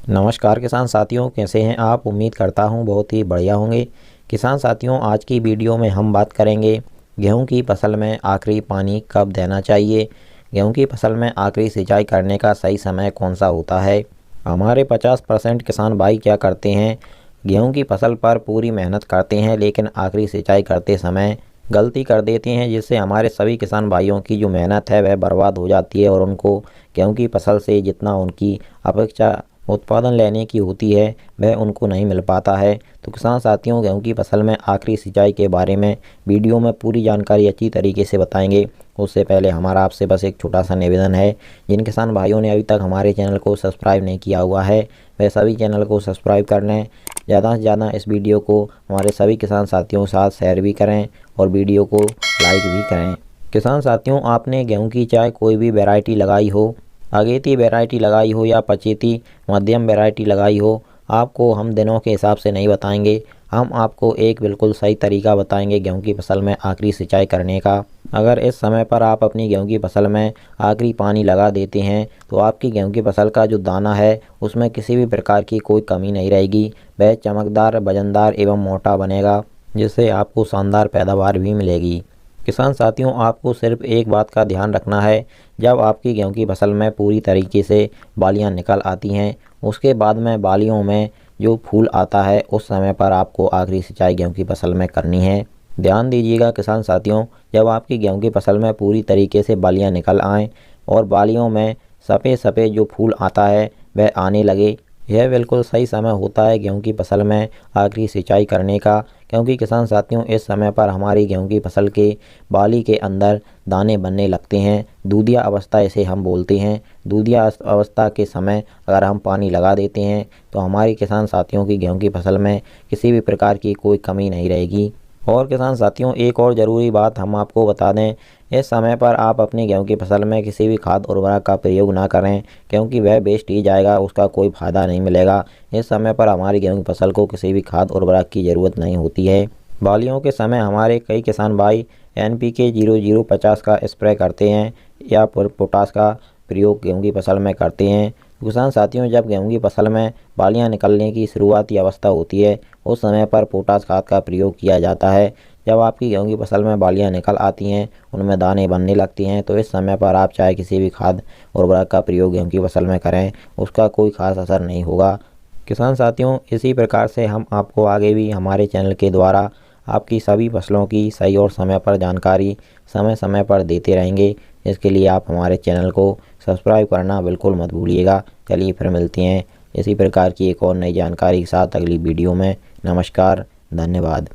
नमस्कार किसान साथियों, कैसे हैं आप। उम्मीद करता हूं बहुत ही बढ़िया होंगे। किसान साथियों, आज की वीडियो में हम बात करेंगे गेहूं की फसल में आखिरी पानी कब देना चाहिए। गेहूं की फसल में आखिरी सिंचाई करने का सही समय कौन सा होता है। हमारे 50% किसान भाई क्या करते हैं, गेहूं की फसल पर पूरी मेहनत करते हैं लेकिन आखिरी सिंचाई करते समय गलती कर देते हैं, जिससे हमारे सभी किसान भाइयों की जो मेहनत है वह बर्बाद हो जाती है और उनको गेहूं की फसल से जितना उनकी अपेक्षा उत्पादन लेने की होती है वह उनको नहीं मिल पाता है। तो किसान साथियों, गेहूं की फसल में आखिरी सिंचाई के बारे में वीडियो में पूरी जानकारी अच्छी तरीके से बताएंगे। उससे पहले हमारा आपसे बस एक छोटा सा निवेदन है, जिन किसान भाइयों ने अभी तक हमारे चैनल को सब्सक्राइब नहीं किया हुआ है वह सभी चैनल को सब्सक्राइब कर लें। ज़्यादा से ज़्यादा इस वीडियो को हमारे सभी किसान साथियों के साथ शेयर भी करें और वीडियो को लाइक भी करें। किसान साथियों, आपने गेहूं की चाहे कोई भी वैरायटी लगाई हो, अगेती वैरायटी लगाई हो या पचेती मध्यम वैरायटी लगाई हो, आपको हम दिनों के हिसाब से नहीं बताएंगे। हम आपको एक बिल्कुल सही तरीका बताएंगे गेहूं की फसल में आखिरी सिंचाई करने का। अगर इस समय पर आप अपनी गेहूं की फसल में आखिरी पानी लगा देते हैं तो आपकी गेहूं की फसल का जो दाना है उसमें किसी भी प्रकार की कोई कमी नहीं रहेगी। वह चमकदार, वजनदार एवं मोटा बनेगा, जिससे आपको शानदार पैदावार भी मिलेगी। किसान साथियों, आपको सिर्फ एक बात का ध्यान रखना है, जब आपकी गेहूं की फसल में पूरी तरीके से बालियां निकल आती हैं, उसके बाद में बालियों में जो फूल आता है उस समय पर आपको आखिरी सिंचाई गेहूं की फसल में करनी है। ध्यान दीजिएगा किसान साथियों, जब आपकी गेहूं की फसल में पूरी तरीके से बालियां निकल आएँ और बालियों में सफ़ेद सफ़ेद जो फूल आता है वह आने लगे, यह बिल्कुल सही समय होता है गेहूं की फसल में आखिरी सिंचाई करने का। क्योंकि किसान साथियों, इस समय पर हमारी गेहूं की फसल के बाली के अंदर दाने बनने लगते हैं। दूधिया अवस्था इसे हम बोलते हैं। दूधिया अवस्था के समय अगर हम पानी लगा देते हैं तो हमारी किसान साथियों की गेहूं की फसल में किसी भी प्रकार की कोई कमी नहीं रहेगी। और किसान साथियों, एक और ज़रूरी बात हम आपको बता दें, इस समय पर आप अपनी गेहूं की फसल में किसी भी खाद उर्वरक का प्रयोग ना करें, क्योंकि वह वेस्ट ही जाएगा, उसका कोई फ़ायदा नहीं मिलेगा। इस समय पर हमारी गेहूं की फसल को किसी भी खाद उर्वरक की ज़रूरत नहीं होती है। बालियों के समय हमारे कई किसान भाई NPK 0050 का स्प्रे करते हैं या पोटास का प्रयोग गेहूं की फसल में करते हैं। किसान साथियों, जब गेहूं की फसल में बालियां निकलने की शुरुआती अवस्था होती है उस समय पर पोटास खाद का प्रयोग किया जाता है। जब आपकी गेहूं की फसल में बालियां निकल आती हैं, उनमें दाने बनने लगती हैं, तो इस समय पर आप चाहे किसी भी खाद उर्वरक का प्रयोग गेहूं की फसल में करें, उसका कोई खास असर नहीं होगा। किसान साथियों, इसी प्रकार से हम आपको आगे भी हमारे चैनल के द्वारा आपकी सभी फसलों की सही और समय पर जानकारी समय समय पर देते रहेंगे। इसके लिए आप हमारे चैनल को सब्सक्राइब करना बिल्कुल मत भूलिएगा। चलिए फिर मिलते हैं इसी प्रकार की एक और नई जानकारी के साथ अगली वीडियो में। नमस्कार, धन्यवाद।